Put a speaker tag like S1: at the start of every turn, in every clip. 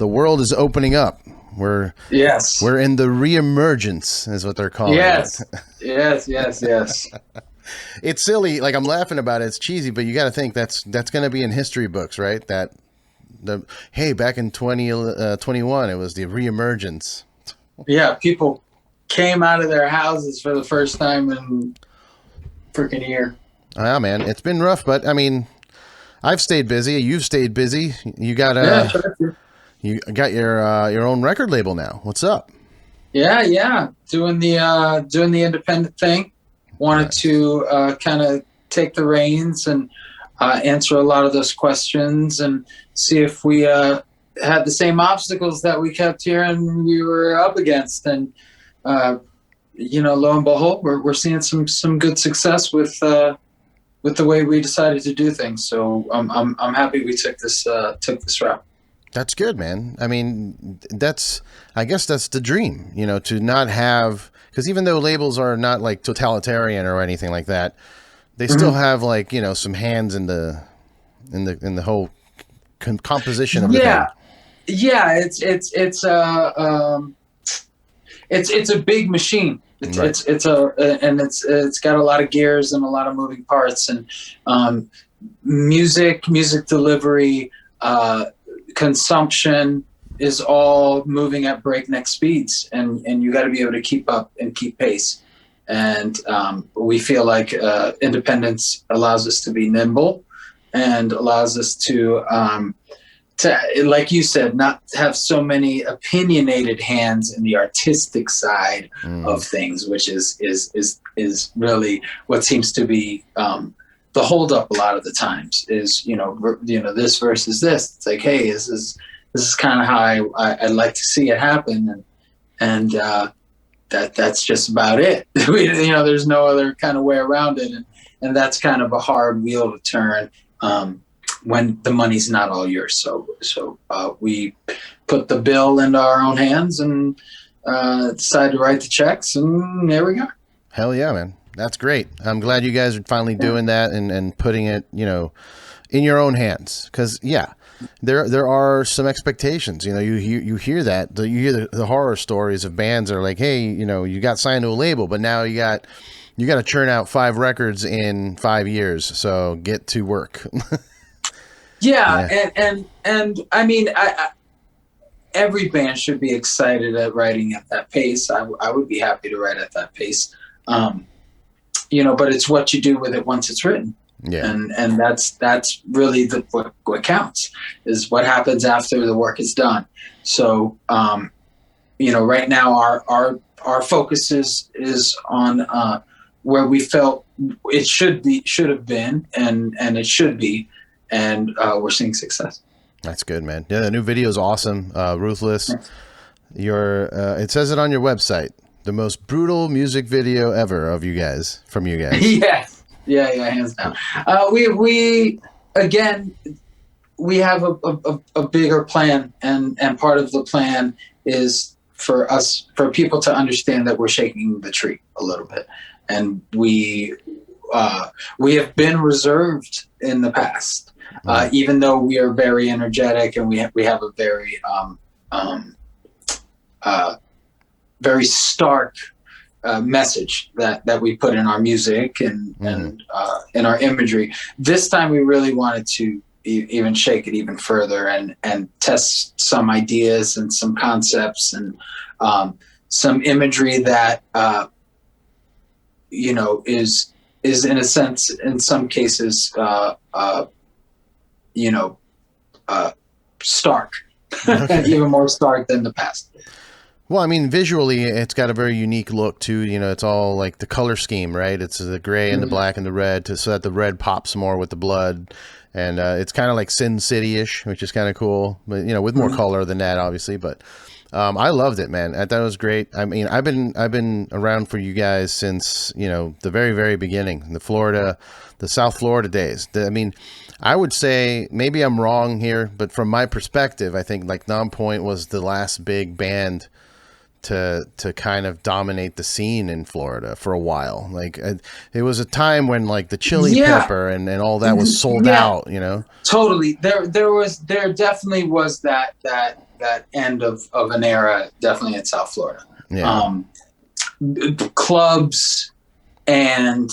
S1: the world is opening up.
S2: Yes.
S1: We're in the reemergence, is what they're calling
S2: Yes.
S1: it.
S2: Yes.
S1: It's silly. Like, I'm laughing about it. It's cheesy, but you got to think that's going to be in history books, right? Hey, back in 2021, it was the reemergence.
S2: Yeah, people came out of their houses for the first time in freaking year.
S1: Ah, man, it's been rough, but I mean, I've stayed busy. You've stayed busy. You got you got your own record label now. What's up?
S2: Yeah. Doing the independent thing. Wanted to kind of take the reins and answer a lot of those questions and see if we had the same obstacles that we kept hearing we were up against. And lo and behold, we're seeing some good success with the way we decided to do things. So I'm happy we took this route.
S1: That's good, man. I mean, I guess that's the dream, to not have, because even though labels are not like totalitarian or anything like that, they still have like, some hands in the whole composition of the thing.
S2: Yeah. It's a big machine. It's got a lot of gears and a lot of moving parts, and music delivery, consumption is all moving at breakneck speeds, and you got to be able to keep up and keep pace. And we feel like independence allows us to be nimble and allows us to, like you said, not have so many opinionated hands in the artistic side of things, which is really what seems to be the holdup a lot of the times. Is this versus this. It's like, hey, this is kind of how I'd like to see it happen, and that's just about it. There's no other kind of way around it, and that's kind of a hard wheel to turn when the money's not all yours. So we put the bill into our own hands and decided to write the checks, and there we go.
S1: Hell yeah, man. That's great. I'm glad you guys are finally doing that and putting it, in your own hands. Because there are some expectations. You hear that. You hear the horror stories of bands that are like, hey, you got signed to a label, but now you got to churn out 5 records in 5 years. So get to work.
S2: Yeah. And I mean, every band should be excited at writing at that pace. I would be happy to write at that pace. But it's what you do with it once it's written. Yeah. And that's really what counts, is what happens after the work is done. So, right now our focus is on where we felt it should have been, and it should be, and we're seeing success.
S1: That's good, man. Yeah, the new video is awesome. Ruthless. It says it on your website. The most brutal music video ever from you guys.
S2: Yes. Yeah, hands down. We have a bigger plan, and part of the plan is for people to understand that we're shaking the tree a little bit, and we have been reserved in the past, even though we are very energetic and we have a very very stark message that we put in our music and in our imagery. This time we really wanted to even shake it even further and test some ideas and some concepts and some imagery that is in a sense, in some cases, stark, even more stark than the past.
S1: Well, I mean, visually, it's got a very unique look too. It's all like the color scheme, right? It's the gray and the black and the red, so that the red pops more with the blood, and it's kind of like Sin City-ish, which is kind of cool. But with more color than that, obviously. But I loved it, man. I thought it was great. I mean, I've been around for you guys since the very, very beginning, the South Florida days. I mean, I would say, maybe I'm wrong here, but from my perspective, I think like Nonpoint was the last big band to kind of dominate the scene in Florida for a while. Like it was a time when like the chili pepper and all that was sold out, you know?
S2: Totally. There definitely was that end of an era, definitely in South Florida.
S1: Yeah.
S2: Clubs and,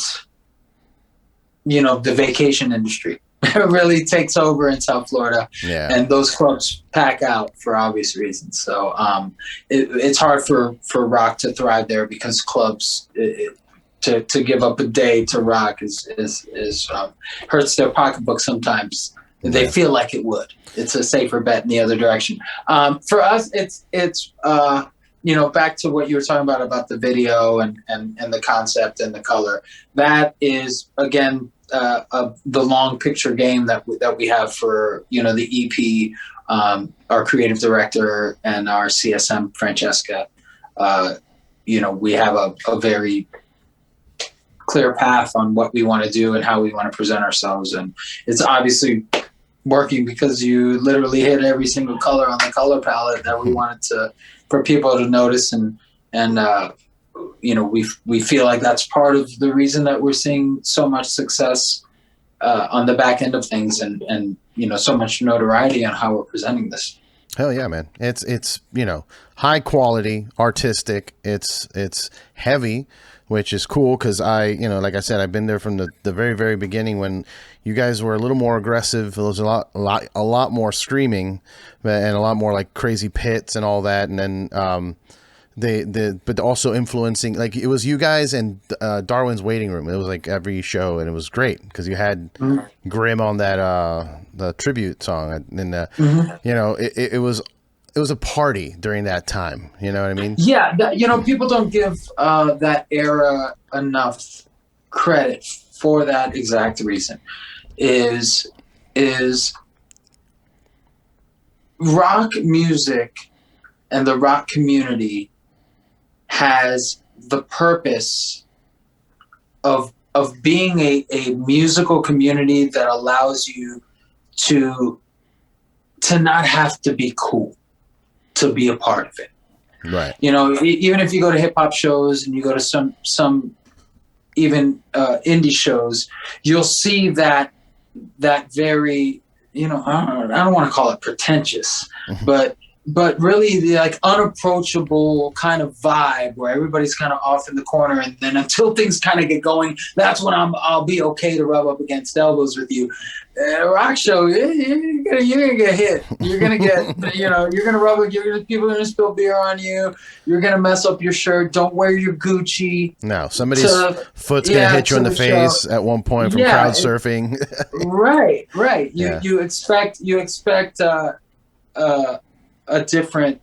S2: you know, the vacation industry really takes over in South Florida, and those clubs pack out for obvious reasons. So it's hard for rock to thrive there, because clubs to give up a day to rock is hurts their pocketbook sometimes. They feel like it would. It's a safer bet in the other direction. For us, it's you know, back to what you were talking about the video and the concept and the color. That is, again, the long picture game that we have for, you know, the EP. Our creative director and our CSM Francesca, you know, we have a very clear path on what we want to do and how we want to present ourselves, and it's obviously working because you literally hit every single color on the color palette that we wanted for people to notice, and you know, we feel like that's part of the reason that we're seeing so much success on the back end of things, and you know, so much notoriety on how we're presenting this.
S1: Hell yeah, man. It's you know, high quality, artistic. It's heavy, which is cool because you know, like I said, I've been there from the very, very beginning when you guys were a little more aggressive. There was a lot more screaming and a lot more like crazy pits and all that. And then but also influencing, like it was you guys and Darwin's Waiting Room. It was like every show, and it was great because you had Grim on that the tribute song, and you know, it was a party during that time. You know what I mean?
S2: Yeah, you know, people don't give that era enough credit for that exact reason. Is rock music and the rock community has the purpose of being a musical community that allows you to not have to be cool to be a part of it.
S1: Right.
S2: You know, even if you go to hip hop shows and you go to some even indie shows, you'll see that very, you know, I don't want to call it pretentious, but really the like unapproachable kind of vibe where everybody's kind of off in the corner, and then until things kind of get going, that's when I'll be okay to rub up against elbows with you. A rock show, you're gonna get hit. You're gonna get, you know, you're gonna rub. People are gonna spill beer on you. You're gonna mess up your shirt. Don't wear your Gucci.
S1: No, somebody's foot's gonna hit you in the face at one point from crowd surfing.
S2: Right. You expect a different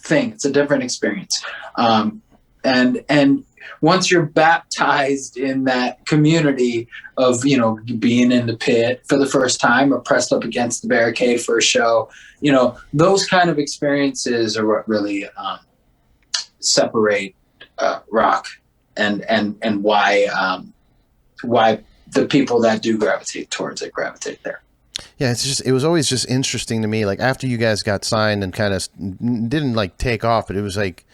S2: thing. It's a different experience. And once you're baptized in that community of, you know, being in the pit for the first time or pressed up against the barricade for a show, you know, those kind of experiences are what really separate rock and why the people that do gravitate towards it gravitate there.
S1: Yeah, it was always just interesting to me. Like after you guys got signed and kind of didn't like take off, but it was like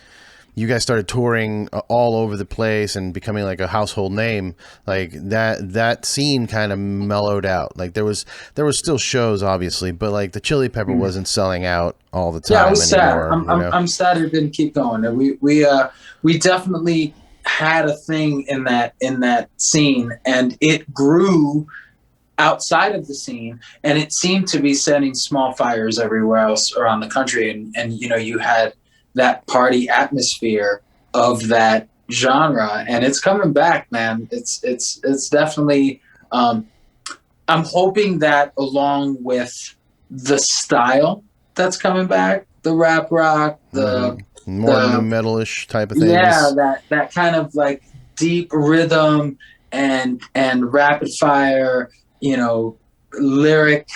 S1: you guys started touring all over the place and becoming like a household name. Like that scene kind of mellowed out. Like there was still shows obviously, but like the Chili Pepper wasn't selling out all the time.
S2: Yeah, I was
S1: anymore,
S2: sad. I'm sad it didn't keep going. We definitely had a thing in that scene, and it grew outside of the scene, and it seemed to be setting small fires everywhere else around the country, and you know, you had that party atmosphere of that genre, and it's coming back, man. It's definitely I'm hoping that along with the style that's coming back, the rap rock, the
S1: more new metalish type of things.
S2: Yeah, that kind of like deep rhythm and rapid fire, you know, lyric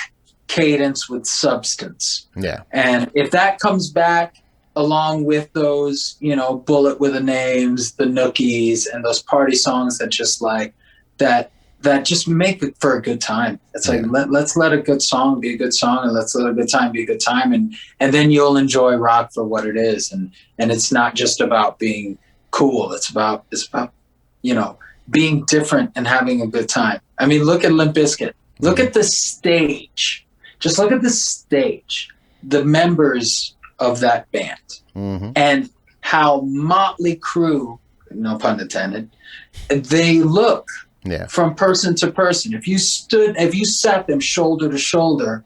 S2: cadence with substance.
S1: Yeah.
S2: And if that comes back along with those, you know, Bullet with the Names, the Nookies, and those party songs that just like that that just make it for a good time. It's like, let's let a good song be a good song, and let's let a good time be a good time. And then you'll enjoy rock for what it is. And it's not just about being cool. It's about, you know, being different and having a good time. I mean, look at Limp Bizkit. Look at the stage. Just look at the stage. The members of that band and how motley crew, no pun intended, they look. Yeah. From person to person. If you sat them shoulder to shoulder,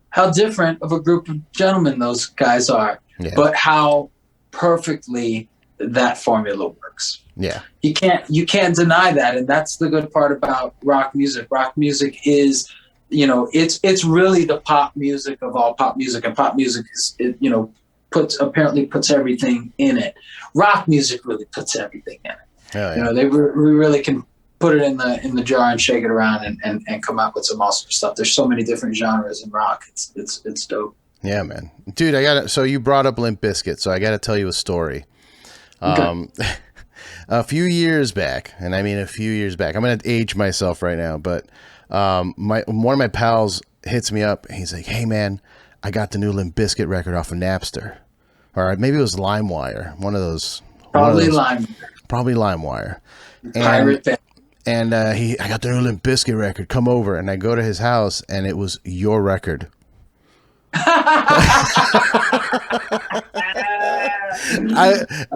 S2: how different of a group of gentlemen those guys are. Yeah. But how perfectly that formula works. Yeah. You can't deny that. And that's the good part about rock music. Rock music is, you know, it's really the pop music of all pop music, and pop music is, you know, puts everything in it. Rock music really puts everything in it. Oh, yeah. You know, we really can put it in the jar and shake it around and come out with some awesome stuff. There's so many different genres in rock. It's dope. Yeah, man. Dude, so you brought up Limp Bizkit, so I gotta tell you a story. Okay. A few years back, and I mean a few years back, I'm gonna age myself right now, but one of my pals hits me up. He's like, "Hey man, I got the new Limp Bizkit record off of Napster, or maybe it was LimeWire, one of those. Probably LimeWire. Pirate band. And I got the new Limp Bizkit record. Come over. And I go to his house, and it was your record.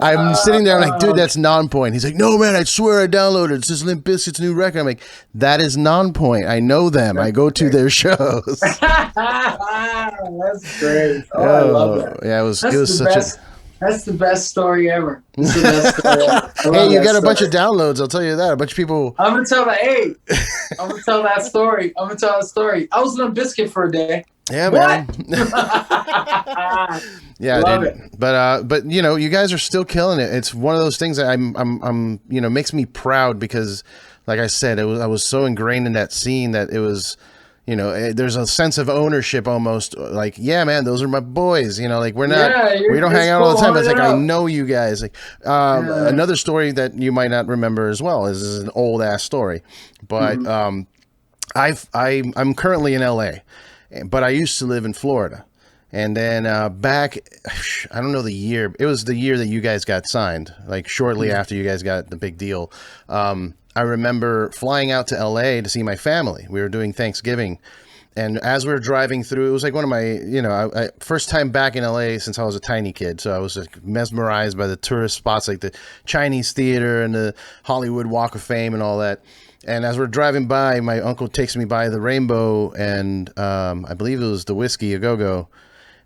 S2: I'm sitting there, I'm like, dude, that's Nonpoint. He's like, no, man, I swear I downloaded it. It's just Limp Bizkit's new record. I'm like, that is Nonpoint. I know them. I go to their shows. That's great. Oh, I love that. Yeah, it was such a... That's the best story ever. Hey, you got a bunch of downloads. I'll tell you that. A bunch of people. I'm gonna tell that. Hey, I'm gonna tell that story. I was Limp Bizkit for a day. Yeah, man. Yeah, love dude. It. But you know, you guys are still killing it. It's one of those things that I'm you know, makes me proud because, like I said, I was so ingrained in that scene that it was. You know, there's a sense of ownership almost, like, yeah, man, those are my boys. You know, like we don't hang out all the time. But it's like, I know you guys. Like, another story that you might not remember as well is an old ass story, but I'm currently in LA, but I used to live in Florida, and then back, I don't know the year. It was the year that you guys got signed, like shortly after you guys got the big deal. I remember flying out to LA to see my family. We were doing Thanksgiving. And as we were driving through, it was like one of my, you know, I first time back in LA since I was a tiny kid. So I was like mesmerized by the tourist spots like the Chinese Theater and the Hollywood Walk of Fame and all that. And as we're driving by, my uncle takes me by the Rainbow and I believe it was the Whiskey A Go-Go.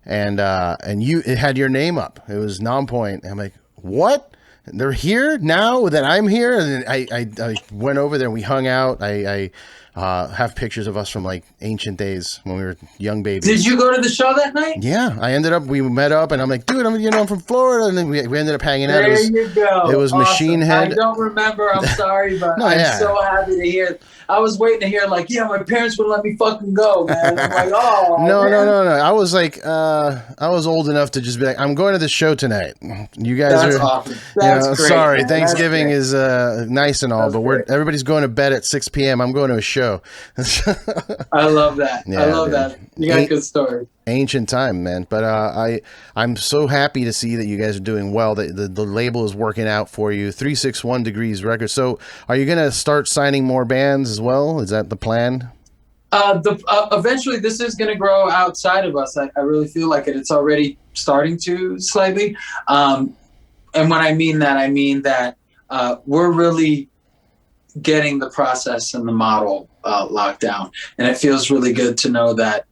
S2: And it had your name up. It was Nonpoint. I'm like, what? They're here now that I'm here. And I went over there and we hung out. I have pictures of us from like ancient days when we were young babies. Did you go to the show that night? Yeah, we met up and I'm like, dude, I'm from Florida. And then we ended up hanging out. There you go. It was awesome. Machine Head. I don't remember. I'm sorry, but I'm so happy to hear. I was waiting to hear like, yeah, my parents would let me fucking go, man. I'm like, oh. No. I was like, I was old enough to just be like, I'm going to the show tonight. You guys That's awesome. That's great. Sorry, man. Thanksgiving is nice and all, but everybody's going to bed at 6 p.m. I'm going to a show. I love that. Yeah, I love that. You got a good story. Ancient time, man. But I'm so happy to see that you guys are doing well. The label is working out for you. 361 Degrees Records. So are you going to start signing more bands as well? Is that the plan? Eventually this is going to grow outside of us. I really feel like it. It's already starting to slightly. And when I mean that we're really getting the process and the model locked down. And it feels really good to know that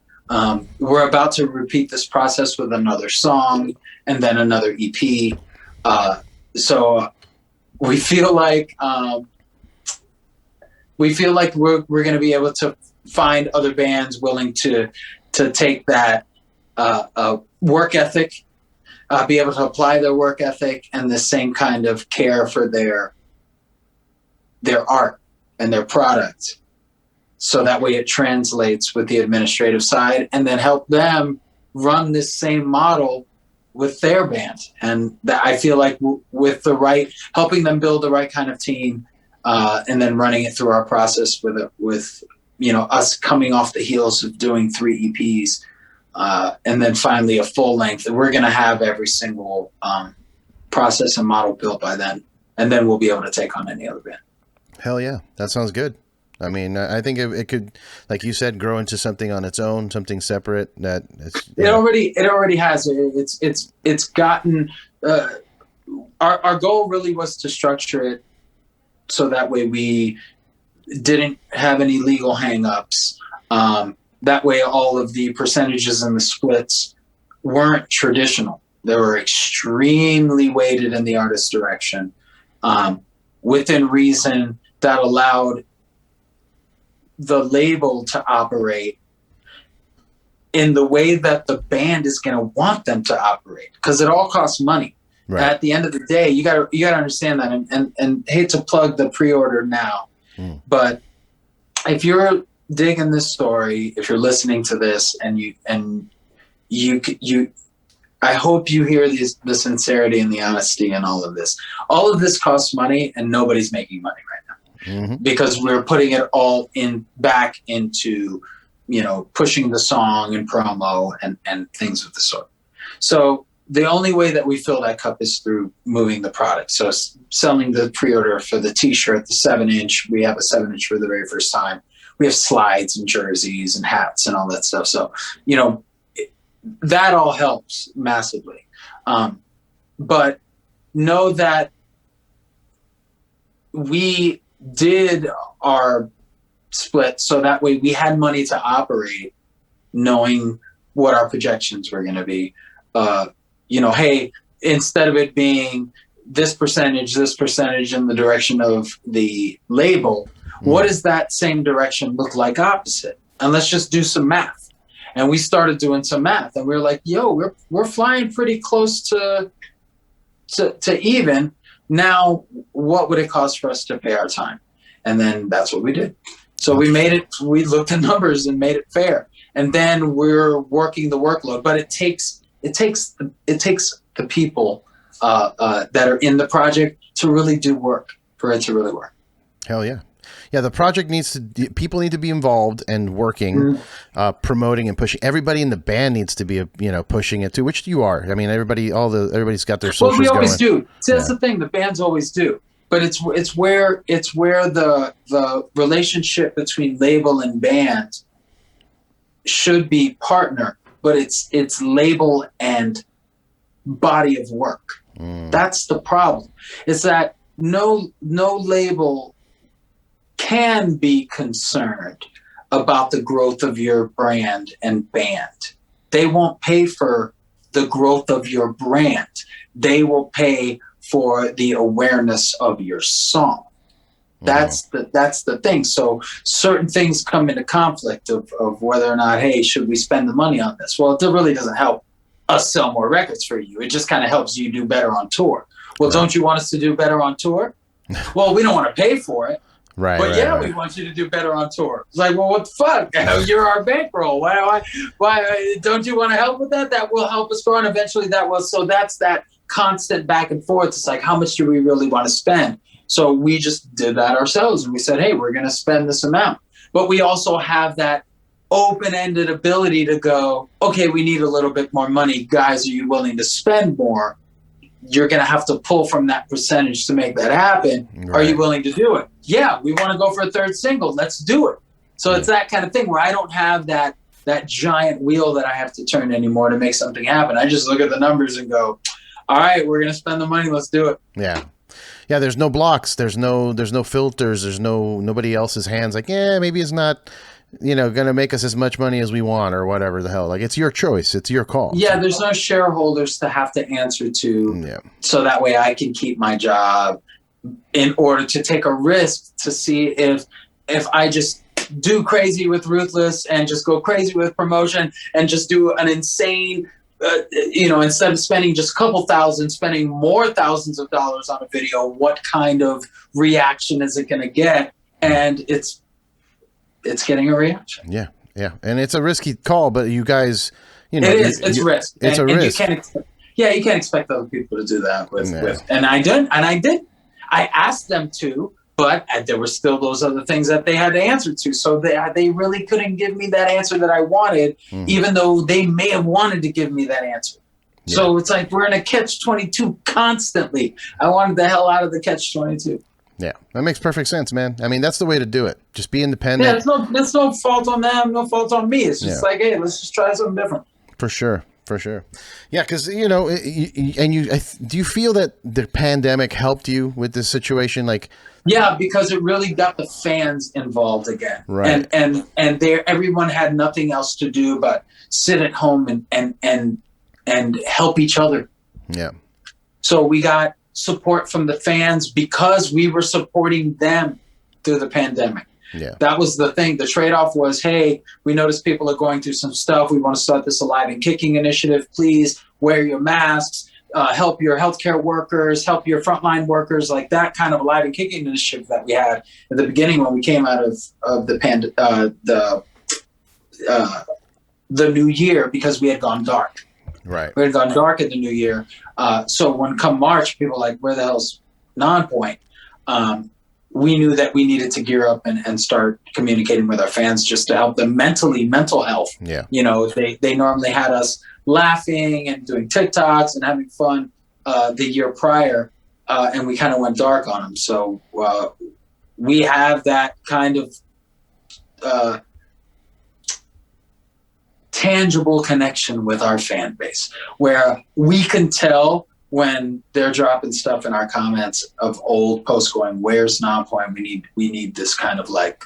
S2: we're about to repeat this process with another song and then another EP. So we feel like we're going to be able to find other bands willing to take that work ethic, be able to apply their work ethic and the same kind of care for their art and their product. So that way it translates with the administrative side and then help them run this same model with their band. And that I feel like with helping them build the right kind of team, and then running it through our process with us coming off the heels of doing 3 EPs, and then finally a full length. And we're going to have every single process and model built by then, and then we'll be able to take on any other band. Hell
S1: yeah, that sounds good. I mean, I think it could, like you said, grow into something on its own, something separate.
S2: It already has. It's gotten. Our goal really was to structure it so that way we didn't have any legal hangups. That way, all of the percentages and the splits weren't traditional. They were extremely weighted in the artist's direction, within reason, that allowed the label to operate in the way that the band is going to want them to operate, because it all costs money. Right. At the end of the day, you got to understand that, and hate to plug the pre-order now, but if you're digging this story, if you're listening to this, and you I hope you hear the sincerity and the honesty in all of this. All of this costs money, and nobody's making money right now, because we're putting it all back into, pushing the song and promo and things of the sort. So the only way that we fill that cup is through moving the product. So selling the pre-order for the T-shirt, the 7-inch, we have a 7-inch for the very first time. We have slides and jerseys and hats and all that stuff. So, that all helps massively. But know that we did our split so that way we had money to operate, knowing what our projections were going to be. Hey, instead of it being this percentage in the direction of the label, what does that same direction look like opposite? And let's just do some math. And we started doing some math, and we were like, yo, we're flying pretty close to even. Now, what would it cost for us to pay our time? And then that's what we did. So we looked at numbers and made it fair. And then we're working the workload, but it takes the people that are in the project to really do work for it to really work.
S1: Hell yeah. Yeah, the project people need to be involved and working, promoting and pushing. Everybody in the band needs to be, pushing it too, which you are. I mean, everybody's got their socials going.
S2: Well, we always do. See, that's the thing. The bands always do. But it's where the relationship between label and band should be partner, but it's label and body of work. That's the problem. Is that no label can be concerned about the growth of your brand and band. They won't pay for the growth of your brand. They will pay for the awareness of your song. That's the thing. So certain things come into conflict of whether or not, hey, should we spend the money on this? Well, it really doesn't help us sell more records for you. It just kind of helps you do better on tour. Well, don't you want us to do better on tour? Well, we don't want to pay for it.
S1: Right.
S2: But we want you to do better on tour. It's like, well, what the fuck? You're our bankroll. Why don't you want to help with that? That will help us grow, and eventually so that's that constant back and forth. It's like, how much do we really want to spend? So we just did that ourselves, and we said, hey, we're going to spend this amount. But we also have that open-ended ability to go, okay, we need a little bit more money. Guys, are you willing to spend more? You're going to have to pull from that percentage to make that happen. Right. Are you willing to do it? Yeah, we want to go for a third single. Let's do it. So it's that kind of thing where I don't have that giant wheel that I have to turn anymore to make something happen. I just look at the numbers and go, all right, we're going to spend the money. Let's do it.
S1: Yeah. Yeah, there's no blocks. There's no filters. There's nobody else's hands. Like, maybe it's not, going to make us as much money as we want or whatever the hell. Like, it's your choice. It's your call.
S2: Yeah, there's no shareholders to have to answer to. So that way I can keep my job in order to take a risk to see if I just do crazy with Ruthless and just go crazy with promotion and just do an insane, instead of spending just a couple thousand, spending more thousands of dollars on a video, what kind of reaction is it going to get? And it's getting a reaction.
S1: Yeah. Yeah. And it's a risky call, but you guys,
S2: it is. It's risk.
S1: It's a risk.
S2: You can't expect other people to do that with. And I did. I asked them to, but there were still those other things that they had to answer to. So they really couldn't give me that answer that I wanted, even though they may have wanted to give me that answer. Yeah. So it's like we're in a catch-22 constantly. I wanted the hell out of the catch-22.
S1: Yeah, that makes perfect sense, man. I mean, that's the way to do it. Just be independent.
S2: Yeah, there's no fault on them, no fault on me. It's just like, hey, let's just try something different.
S1: For sure. Yeah, because, do you feel that the pandemic helped you with this situation? Like,
S2: yeah, because it really got the fans involved again.
S1: Right.
S2: And everyone had nothing else to do but sit at home and help each other.
S1: Yeah.
S2: So we got support from the fans because we were supporting them through the pandemic.
S1: Yeah.
S2: That was the thing. The trade-off was, hey, we notice people are going through some stuff. We want to start this Alive and Kicking initiative. Please wear your masks, help your healthcare workers, help your frontline workers, like that kind of Alive and Kicking initiative that we had at the beginning when we came out of the new year, because we had gone dark.
S1: Right.
S2: We had gone dark in the new year. So when come March, people were like, where the hell's Nonpoint? We knew that we needed to gear up and start communicating with our fans just to help them mental health.
S1: Yeah.
S2: They normally had us laughing and doing TikToks and having fun the year prior, and we kind of went dark on them. So we have that kind of tangible connection with our fan base where we can tell when they're dropping stuff in our comments of old posts going, where's Nonpoint? We need this kind of like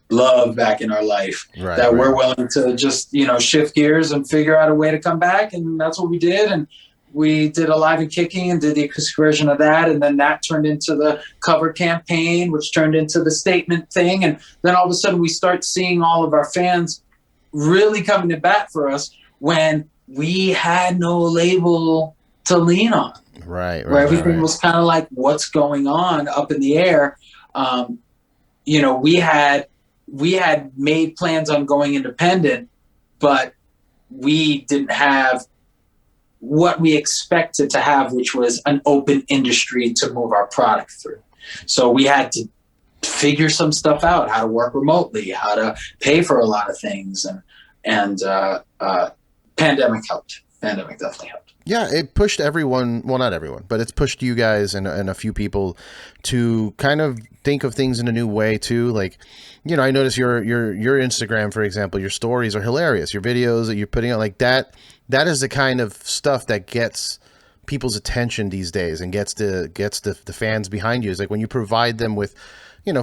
S2: love back in our life, we're willing to just, shift gears and figure out a way to come back. And that's what we did. And we did Alive and Kicking and did the acoustic version of that. And then that turned into the cover campaign, which turned into the statement thing. And then all of a sudden we start seeing all of our fans really coming to bat for us when we had no label to lean on, where everything was kind of like, what's going on up in the air. We had made plans on going independent, but we didn't have what we expected to have, which was an open industry to move our product through. So we had to figure some stuff out, how to work remotely, how to pay for a lot of things. And pandemic helped. Pandemic definitely helped.
S1: Yeah, it pushed everyone, well, not everyone, but it's pushed you guys and a few people to kind of think of things in a new way too. Like, I notice your Instagram, for example, your stories are hilarious. Your videos that you're putting out, like that is the kind of stuff that gets people's attention these days and gets the fans behind you. It's like when you provide them with,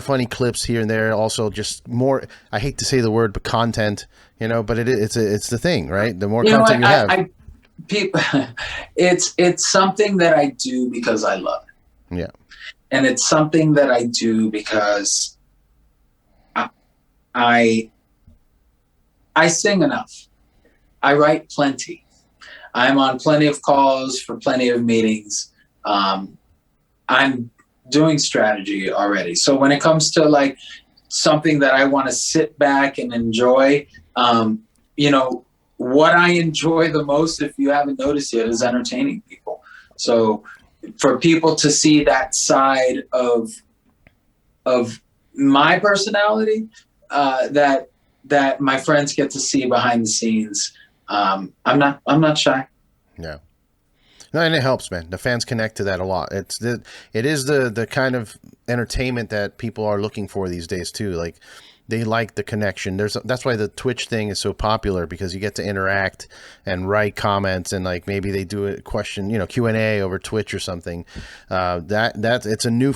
S1: funny clips here and there, also just more, I hate to say the word, but content, but it's the thing, right? The more content you have.
S2: People, it's something that I do because I love it.
S1: Yeah.
S2: And it's something that I do because I sing enough. I write plenty. I'm on plenty of calls for plenty of meetings. I'm doing strategy already. So when it comes to like something that I want to sit back and enjoy, what I enjoy the most, if you haven't noticed yet, is entertaining people. So for people to see that side of my personality, that my friends get to see behind the scenes, I'm not shy.
S1: Yeah. No, and it helps, man. The fans connect to that a lot. It is the kind of entertainment that people are looking for these days too. Like, they like the connection. That's why the Twitch thing is so popular, because you get to interact and write comments, and like maybe they do a question, Q&A over Twitch or something. It's a new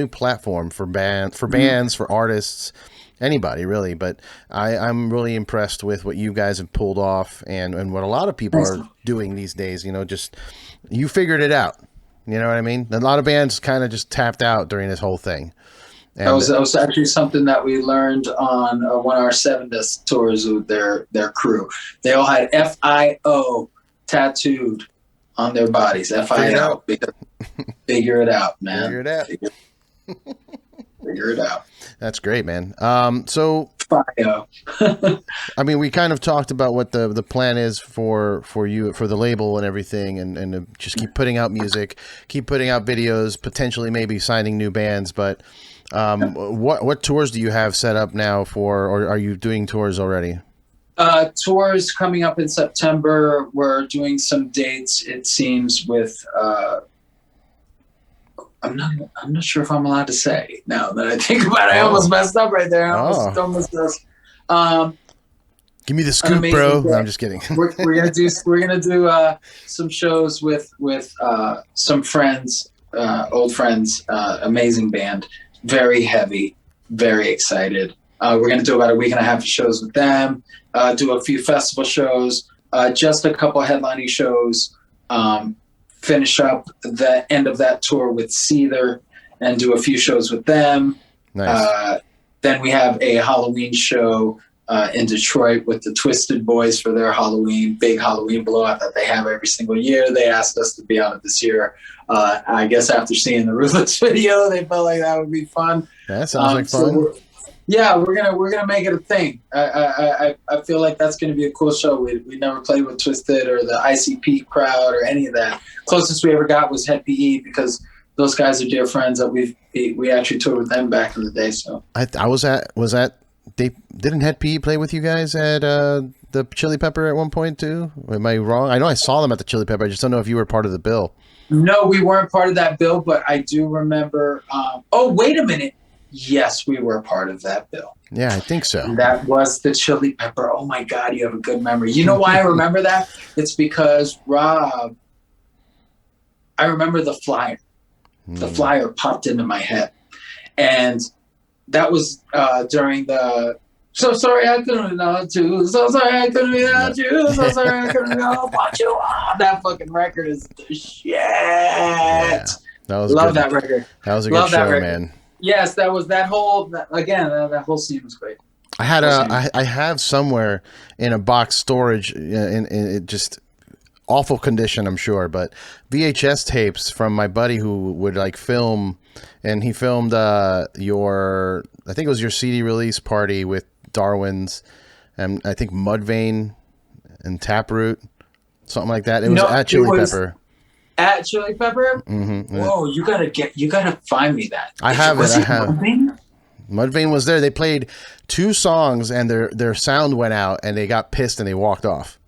S1: platform for bands, for artists, anybody really. But I'm really impressed with what you guys have pulled off and what a lot of people are doing these days. Just you figured it out. You know what I mean? A lot of bands kind of just tapped out during this whole thing. And
S2: that was actually something that we learned on one of our 7 Deaths tours with their crew. They all had FIO tattooed on their bodies. FIO. Figure it out, man.
S1: Figure it out.
S2: Figure it out.
S1: That's great, man. So
S2: bio.
S1: I mean, we kind of talked about what the plan is for you, for the label and everything, and to just keep putting out music, keep putting out videos, potentially maybe signing new bands. But what tours do you have set up now for, or are you doing tours already?
S2: Tours coming up in September. We're doing some dates, it seems, with I'm not sure if I'm allowed to say now that I think about it. I almost messed up right there. I almost this.
S1: Give me the scoop, bro. No, I'm just kidding.
S2: we're gonna do some shows with some friends, old friends, amazing band, very heavy, very excited. We're gonna do about a week and a half of shows with them. Do a few festival shows, just a couple headlining shows. Finish up the end of that tour with Seether and do a few shows with them.
S1: Nice.
S2: Then we have a Halloween show in Detroit with the Twisted Boys for their big Halloween blowout that they have every single year. They asked us to be on it this year. I guess after seeing the Ruthless video, they felt like that would be fun.
S1: That sounds like fun.
S2: We're gonna make it a thing. I feel like that's gonna be a cool show. We never played with Twisted or the ICP crowd or any of that. Closest we ever got was Head PE, because those guys are dear friends that we actually toured with them back in the day. So
S1: I was at they didn't Head PE play with you guys at the Chili Pepper at one point too? Am I wrong? I know I saw them at the Chili Pepper. I just don't know if you were part of the bill.
S2: No, we weren't part of that bill, but I do remember. Oh, wait a minute. Yes, we were a part of that bill.
S1: Yeah, I think so.
S2: That was the Chili Pepper. Oh my God, you have a good memory. You know why I remember that? It's because Rob, I remember the flyer. The flyer popped into my head. And that was during the So Sorry I Couldn't Without You, So Sorry I Couldn't Without You, So Sorry I Couldn't Without You. Oh, that fucking record is the shit.
S1: Yeah, that was
S2: Love
S1: good.
S2: that record.
S1: That was a good show, man.
S2: Yes, that was that whole scene was great.
S1: I had I have somewhere in a box storage in just awful condition, I'm sure, but VHS tapes from my buddy who would like film, and he filmed I think it was your CD release party with Darwin's, and I think Mudvayne and Taproot, something like that. It was at Chili Pepper.
S2: At Chili Pepper?
S1: Mm-hmm.
S2: Whoa, you gotta find me that.
S1: I have it.
S2: Mudvayne?
S1: Mudvayne was there. They played 2 songs and their sound went out and they got pissed and they walked off.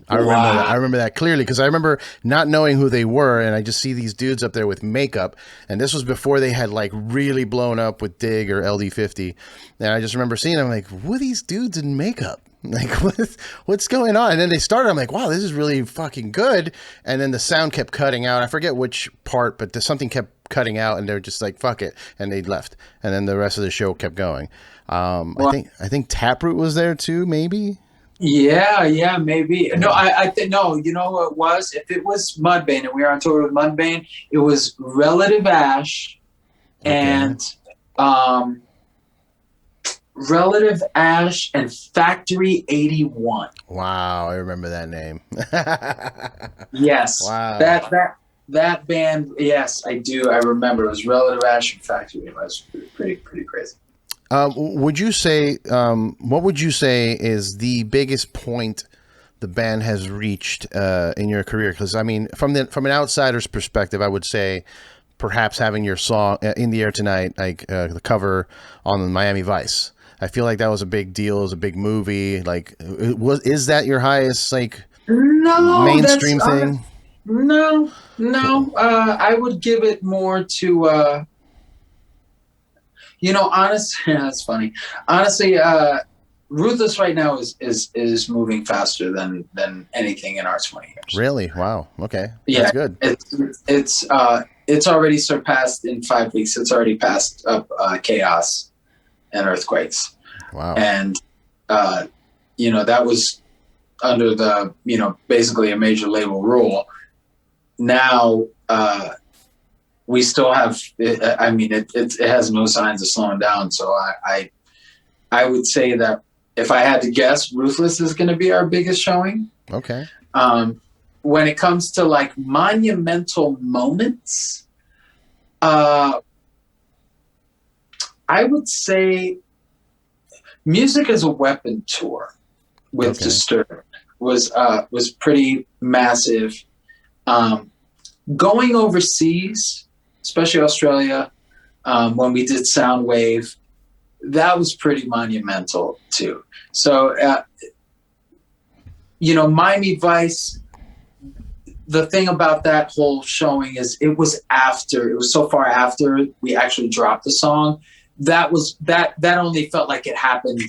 S1: I remember that clearly because I remember not knowing who they were, and I just see these dudes up there with makeup, and this was before they had like really blown up with Dig or LD50, and I just remember seeing them like, what are these dudes in makeup? Like, what's going on? And then they started, I'm like, wow, this is really fucking good, and then the sound kept cutting out. I forget which part, but something kept cutting out, and they're just like, fuck it, and they left, and then the rest of the show kept going. I think Taproot was there too, maybe.
S2: Yeah, maybe. No, I think no. You know what it was? If it was Mudvayne and we were on tour with Mudvayne, it was Relative Ash, and Relative Ash and Factory 81.
S1: Wow, I remember that name.
S2: Yes.
S1: Wow.
S2: That band. Yes, I do. I remember it was Relative Ash and Factory. It was pretty crazy.
S1: Would you say, what would you say is the biggest point the band has reached in your career? Because I mean, from an outsider's perspective, I would say perhaps having your song "In the Air Tonight," like the cover on Miami Vice. I feel like that was a big deal. It was a big movie. Like, is that your highest like mainstream thing?
S2: No. I would give it more to. Honestly, that's funny. Honestly, Ruthless right now is moving faster than anything in our 20 years.
S1: Really? Wow. Okay.
S2: Yeah,
S1: that's good.
S2: It's already surpassed in 5 weeks. It's already passed up Chaos and Earthquakes.
S1: Wow.
S2: And that was under the basically a major label rule. Now. We still have. I mean, it has no signs of slowing down. So I would say that if I had to guess, Ruthless is going to be our biggest showing.
S1: Okay.
S2: When it comes to like monumental moments, I would say Music as a Weapon tour with Disturbed was pretty massive. Going overseas, especially Australia, when we did Soundwave, that was pretty monumental too. So, Miami Vice, the thing about that whole showing is it was so far after we actually dropped the song. That only felt like it happened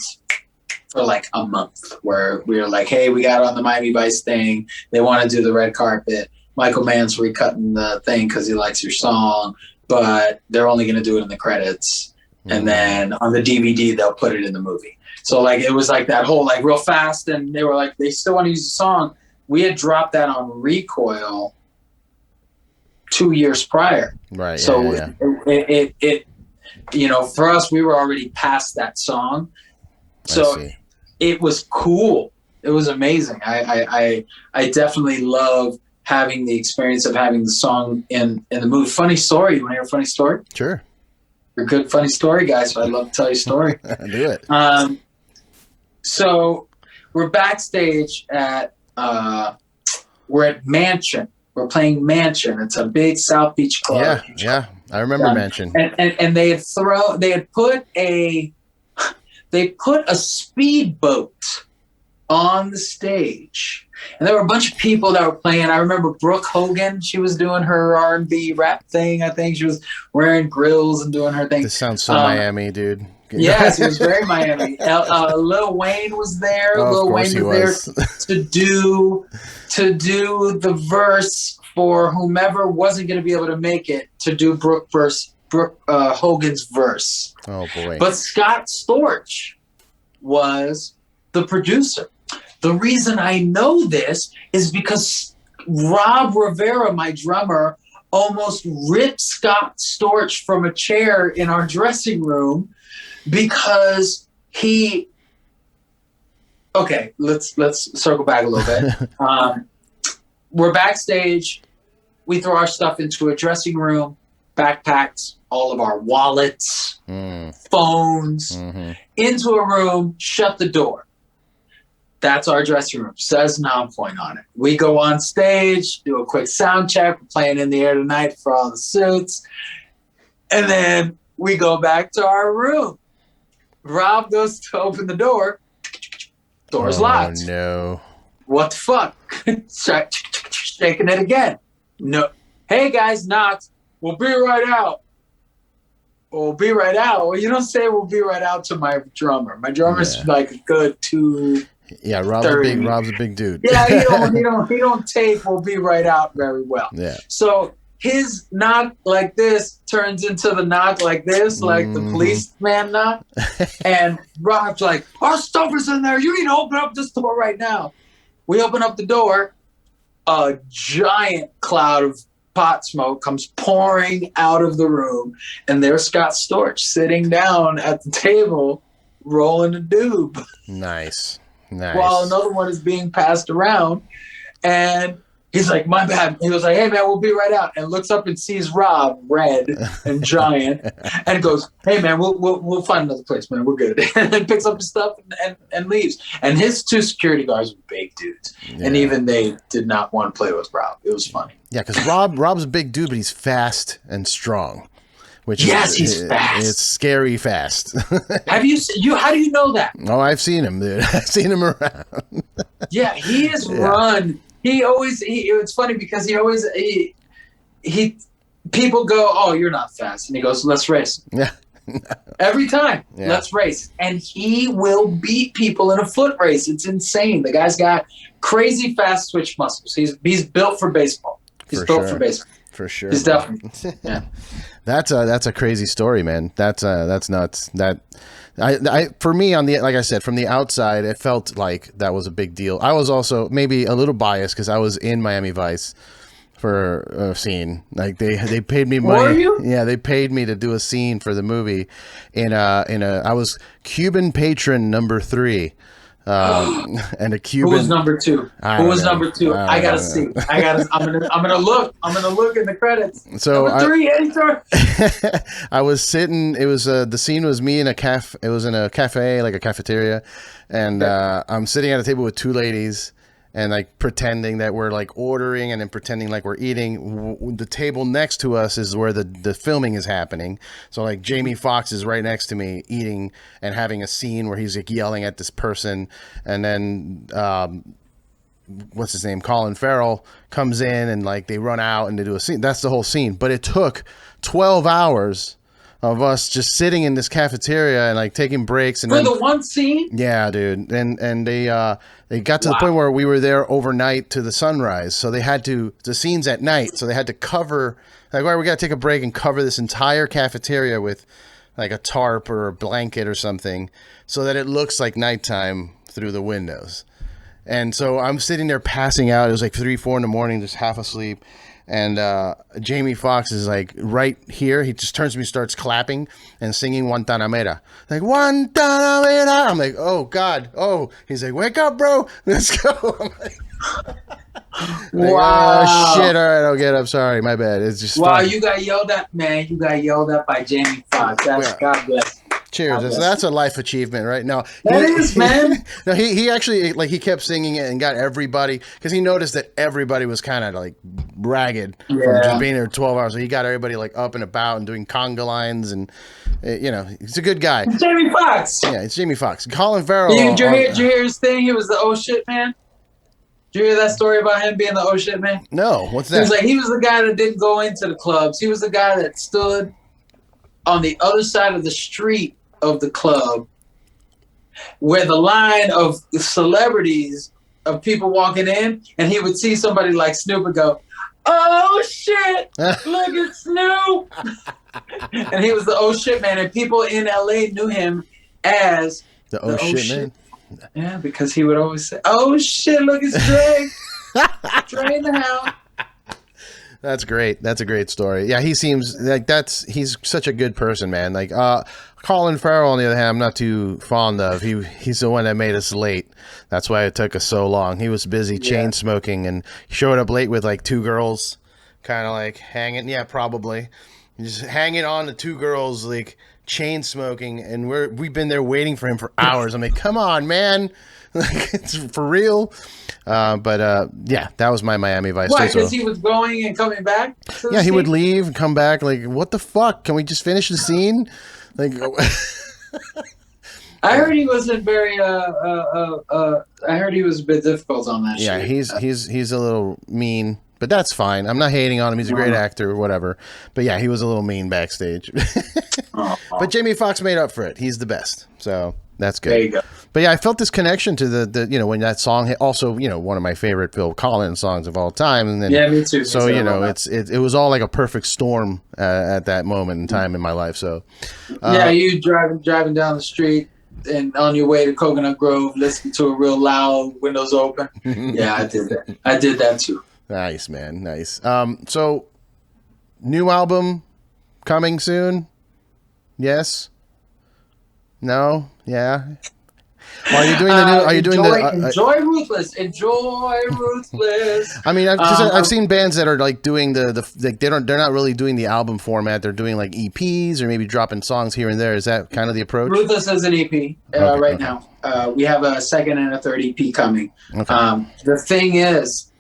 S2: for like a month, where we were like, hey, we got on the Miami Vice thing. They want to do the red carpet. Michael Mann's recutting the thing because he likes your song, but they're only going to do it in the credits. And then on the DVD, they'll put it in the movie. So like, it was like that whole like real fast. And they were like, they still want to use the song. We had dropped that on Recoil 2 years prior.
S1: Right.
S2: So it for us, we were already past that song. So it was cool. It was amazing. I definitely love having the experience of having the song in the movie. Funny story. You want to hear a funny story?
S1: Sure.
S2: You're a good funny story guy, so I'd love to tell you a story.
S1: Do it.
S2: So we're backstage at we're at Mansion. We're playing Mansion. It's a big South Beach club.
S1: Yeah. I remember Mansion.
S2: And they had put a speedboat on the stage, and there were a bunch of people that were playing. I remember Brooke Hogan. She was doing her R&B rap thing. I think she was wearing grills and doing her thing.
S1: This sounds so Miami, dude.
S2: Yes, it was very Miami. Lil Wayne was there. Lil Wayne was there to do the verse for whomever wasn't going to be able to make it, to do Brooke Hogan's verse.
S1: Oh boy! But
S2: Scott Storch was the producer. The reason I know this is because Rob Rivera, my drummer, almost ripped Scott Storch from a chair in our dressing room because let's circle back a little bit. We're backstage. We throw our stuff into a dressing room, backpacks, all of our wallets, phones, into a room, shut the door. That's our dressing room. Says Nonpoint on it. We go on stage, do a quick sound check. We're playing In the Air Tonight for all the suits. And then we go back to our room. Rob goes to open the door. Door's locked.
S1: Oh, no.
S2: What the fuck? Start shaking it again. No. Hey, guys, knocked. We'll be right out. We'll be right out. Well, you don't say we'll be right out to my drummer. My drummer's like a good 2.
S1: Yeah, Rob's a big dude.
S2: Yeah, he don't take we'll be right out very well.
S1: Yeah.
S2: So his knock like this turns into the knock like this, like the policeman knock. And Rob's like, our stuff is in there. You need to open up this door right now. We open up the door. A giant cloud of pot smoke comes pouring out of the room. And there's Scott Storch sitting down at the table rolling a doob.
S1: Nice.
S2: While another one is being passed around. And he's like, my bad. He was like, hey, man, we'll be right out. And looks up and sees Rob, red and giant, and goes, hey, man, we'll find another place, man. We're good. And then picks up his stuff and leaves. And his 2 security guards were big dudes. Yeah. And even they did not want to play with Rob. It was funny.
S1: Yeah, because Rob's a big dude, but he's fast and strong.
S2: He's fast.
S1: It's scary fast.
S2: Have you how do you know that?
S1: Oh, I've seen him, dude. I've seen him around.
S2: Yeah, he has run. It's funny because people go, oh, you're not fast. And he goes, let's race.
S1: Yeah.
S2: Every time, let's race. And he will beat people in a foot race. It's insane. The guy's got crazy fast switch muscles. He's built for baseball. He's built for baseball.
S1: For sure.
S2: He's definitely. Yeah.
S1: That's a crazy story, man. That's nuts. For me, like I said, from the outside, it felt like that was a big deal. I was also maybe a little biased because I was in Miami Vice for a scene. Like they paid me money.
S2: Were you?
S1: Yeah, they paid me to do a scene for the movie. I was Cuban patron number 3. And a
S2: Who
S1: Cuban.
S2: was number two? Who was number two? I gotta see. I'm gonna look. I'm gonna look in the credits.
S1: So
S2: number three, editor.
S1: I was sitting. It was the scene was me in a cafe. It was in a cafe, like a cafeteria, and I'm sitting at a table with two ladies, and like pretending that we're like ordering, and then pretending like we're eating. The table next to us is where the filming is happening. So like Jamie Foxx is right next to me eating and having a scene where he's like yelling at this person, and then what's his name, Colin Farrell comes in, and like they run out and they do a scene. That's the whole scene. But it took 12 hours of us just sitting in this cafeteria and like taking breaks and
S2: for the one scene.
S1: Yeah, dude. And they got to the point where we were there overnight to the sunrise. So they had to, the scene's at night, so they had to cover, like, all right, we got to take a break and cover this entire cafeteria with like a tarp or a blanket or something so that it looks like nighttime through the windows. And so I'm sitting there passing out. It was like 3, 4 in the morning, just half asleep. And Jamie Foxx is like right here. He just turns to me, starts clapping and singing Guantanamera. Like, Guantanamera. I'm like, oh, God. Oh, he's like, wake up, bro. Let's go. I'm like,
S2: wow.
S1: Oh, shit. All right, I'll get up. Sorry, my bad. It's just
S2: wow.
S1: fun.
S2: You got yelled at, man. You got yelled at by Jamie Foxx. That's God bless.
S1: Cheers. That's a life achievement, right? No,
S2: that is, man.
S1: No, he actually, like, he kept singing it and got everybody, because he noticed that everybody was kind of like ragged from just being there 12 hours. So he got everybody like up and about and doing conga lines, and you know, he's a good guy.
S2: It's Jamie Foxx.
S1: Yeah, it's Jamie Foxx. Colin Farrell.
S2: Did you hear his thing? He was the oh shit man. Did you hear that story about him being the oh shit man?
S1: No, what's that?
S2: He was the guy that didn't go into the clubs. He was the guy that stood on the other side of the street of the club where the line of celebrities of people walking in, and he would see somebody like Snoop and go, oh shit, look at Snoop. And he was the oh shit man, and people in LA knew him as
S1: the oh shit man.
S2: Yeah, because he would always say, oh shit, look at Dre. Dre in the house.
S1: That's great. That's a great story. Yeah, he seems like he's such a good person, man. Like Colin Farrell, on the other hand, I'm not too fond of. He's the one that made us late. That's why it took us so long. He was busy chain smoking and showed up late with like 2 girls, kind of like hanging. Yeah, probably just hanging on to 2 girls, like chain smoking, and we've been there waiting for him for hours. I'm like, come on, man. Like, it's for real. But yeah, that was my Miami Vice.
S2: Why? Because he was going and coming back?
S1: Yeah, he would leave and come back. Like, what the fuck? Can we just finish the scene? Like,
S2: I heard he wasn't very. I heard he was a bit difficult on that.
S1: Yeah, he's a little mean, but that's fine. I'm not hating on him. He's a great actor or whatever. But yeah, he was a little mean backstage. But Jamie Foxx made up for it. He's the best. So that's good.
S2: There you go.
S1: But yeah, I felt this connection to the you know, when that song hit, also, you know, one of my favorite Phil Collins songs of all time. And then,
S2: yeah, me too.
S1: So, you know, it was all like a perfect storm at that moment in time in my life. So
S2: yeah, you driving down the street and on your way to Coconut Grove, listening to a real loud, windows open. Yeah, I did that. I did that too.
S1: Nice, man. Nice. So new album coming soon? Yes? No? Yeah? Are you doing the new? Are you doing
S2: enjoy Ruthless? Enjoy Ruthless.
S1: I mean, I've seen bands that are like doing they're not really doing the album format. They're doing like EPs or maybe dropping songs here and there. Is that kind of the approach?
S2: Ruthless is an EP right now. We have a second and a third EP coming. Okay. The thing is,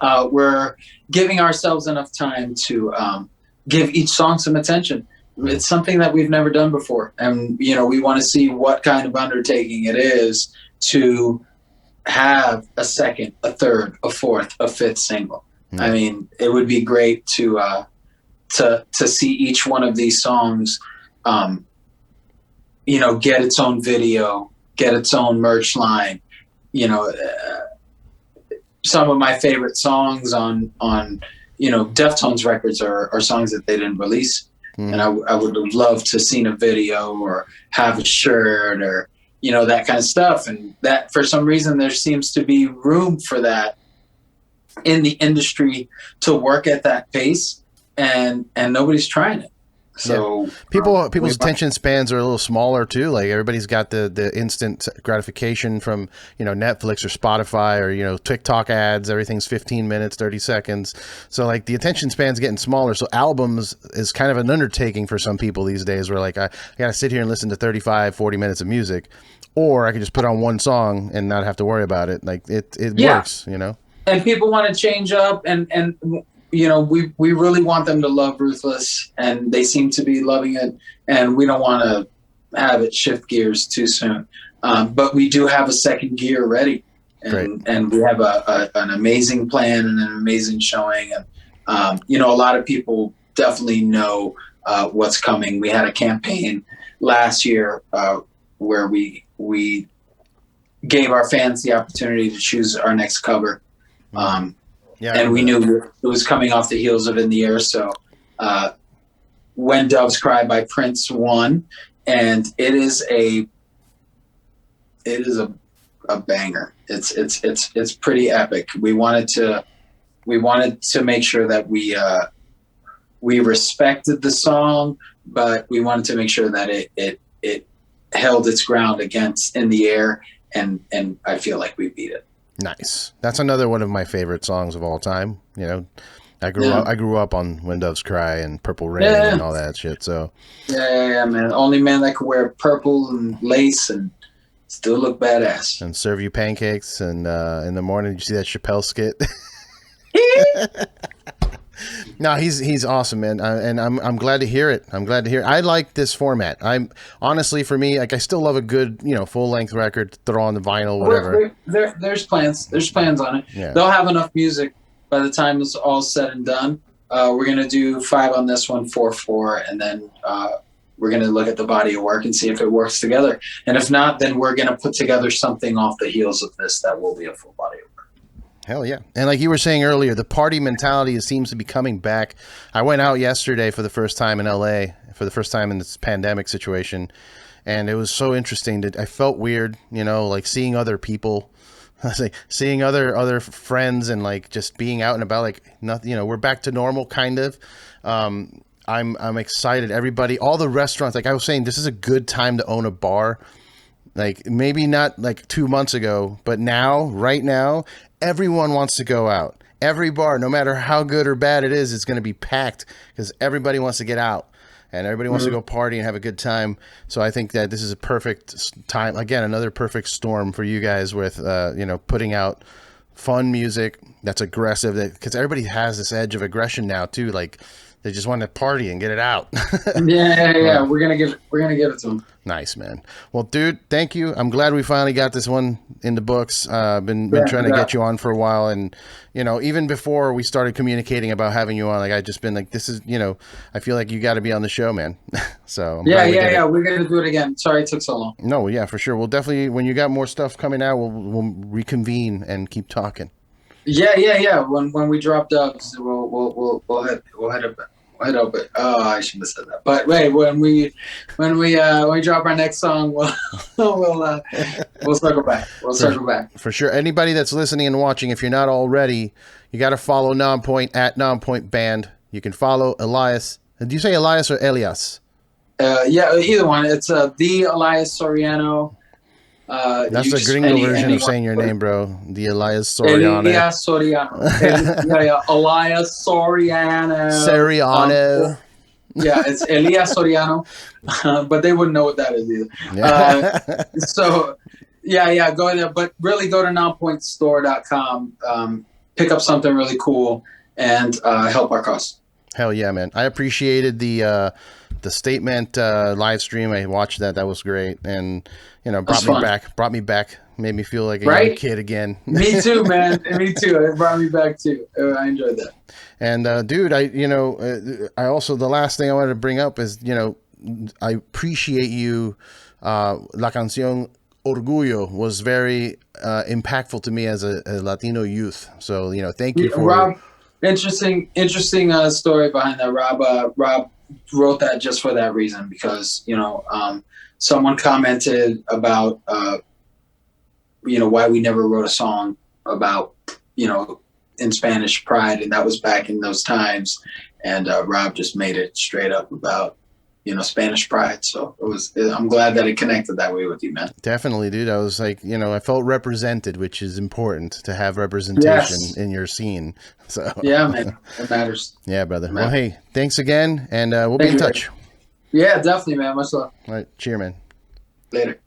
S2: we're giving ourselves enough time to give each song some attention. It's something that we've never done before. And, you know, we want to see what kind of undertaking it is to have a second, a third, a fourth, a fifth single. Mm-hmm. I mean, it would be great to see each one of these songs, you know, get its own video, get its own merch line. You know, some of my favorite songs on you know, Deftones records are songs that they didn't release. And I would have loved to seen a video or have a shirt or, you know, that kind of stuff. And that, for some reason, there seems to be room for that in the industry to work at that pace, and nobody's trying it. So
S1: people's attention spans are a little smaller too. Like everybody's got the instant gratification from, you know, Netflix or Spotify or, you know, TikTok ads. Everything's 15 minutes, 30 seconds. So like the attention span's getting smaller. So albums is kind of an undertaking for some people these days, where like I got to sit here and listen to 35, 40 minutes of music, or I can just put on one song and not have to worry about it. Like it works, you know.
S2: And people want to change up, and you know, we really want them to love Ruthless, and they seem to be loving it, and we don't want to have it shift gears too soon. But we do have a second gear ready, and we have an amazing plan and an amazing showing. And you know, a lot of people definitely know what's coming. We had a campaign last year where we gave our fans the opportunity to choose our next cover. And we knew it was coming off the heels of In the Air. So When Doves Cry by Prince won, and it is a banger. It's pretty epic. We wanted to make sure that we respected the song, but we wanted to make sure that it held its ground against In the Air, and I feel like we beat it.
S1: Nice. That's another one of my favorite songs of all time. You know, I grew up on When Doves Cry and Purple Rain and all that shit. So
S2: yeah, man. Only man that could wear purple and lace and still look badass.
S1: And serve you pancakes, and in the morning you see that Chappelle skit. No, he's awesome, man, and I'm glad to hear it. I like this format. I'm honestly, for me, like, I still love a good, you know, full length record. Throw on the vinyl, whatever.
S2: There's plans. There's plans on it.
S1: Yeah.
S2: They'll have enough music by the time it's all said and done. We're gonna do 5 on this one, 4, and then we're gonna look at the body of work and see if it works together. And if not, then we're gonna put together something off the heels of this that will be a full body of work.
S1: Hell yeah. And like you were saying earlier, the party mentality seems to be coming back. I went out yesterday for the first time in LA, for the first time in this pandemic situation. And it was so interesting that I felt weird, you know, like seeing other people, like seeing other friends, and like just being out and about, like nothing, you know, we're back to normal kind of. I'm excited. Everybody, all the restaurants, like I was saying, this is a good time to own a bar. Like maybe not like 2 months ago, but now, right now, everyone wants to go out. Every bar, no matter how good or bad it is, it's going to be packed because everybody wants to get out and everybody wants to go party and have a good time. So I think that this is a perfect time. Again, another perfect storm for you guys with, you know, putting out fun music that's aggressive, because everybody has this edge of aggression now too. Like they just want to party and get it out.
S2: Yeah. We're gonna give it to them.
S1: Nice, man. Well, dude, thank you. I'm glad we finally got this one in the books. Been trying to get you on for a while, and you know, even before we started communicating about having you on, like I just been like, this is, you know, I feel like you got to be on the show, man. So
S2: yeah, we're gonna do it again. Sorry it took so long.
S1: No, yeah, for sure. We'll definitely, when you got more stuff coming out, we'll reconvene and keep talking.
S2: Yeah. When we drop Doves, we'll head up. Oh, I shouldn't have said that. But wait, when we drop our next song, we'll circle back. We'll circle back
S1: for sure. Anybody that's listening and watching, if you're not already, you got to follow Nonpoint at Nonpoint Band. You can follow Elias. Do you say Elias or Elias?
S2: Yeah, either one. It's the Elias Soriano.
S1: That's the gringo version of saying your name, bro. The Elias Soriano.
S2: Elias Soriano. Elias Soriano. Yeah, it's Elias Soriano, but they wouldn't know what that is either.
S1: Yeah.
S2: So, yeah, go there. But really, go to nonpointstore.com, pick up something really cool, and help our cause.
S1: Hell yeah, man! I appreciated the statement live stream. I watched that. That was great, and you know, brought me back, made me feel like a young kid again.
S2: Me too, man. Me too. It brought me back too. I enjoyed that.
S1: And dude, I also, the last thing I wanted to bring up is, you know, I appreciate you. La canción Orgullo was very impactful to me as a Latino youth. So, you know, thank you for
S2: Rob. Interesting story behind that. Rob wrote that just for that reason, because, you know, someone commented about, you know, why we never wrote a song about, you know, in Spanish pride, and that was back in those times. And Rob just made it straight up about Spanish pride. So I'm glad that it connected that way with you, man.
S1: Definitely, dude. I was like, I felt represented, which is important to have representation in your scene. So
S2: yeah, man, it matters.
S1: Yeah, brother. Well, hey, thanks again, and we'll be in touch.
S2: Yeah, definitely, man. Much love.
S1: All right, cheer, man.
S2: Later.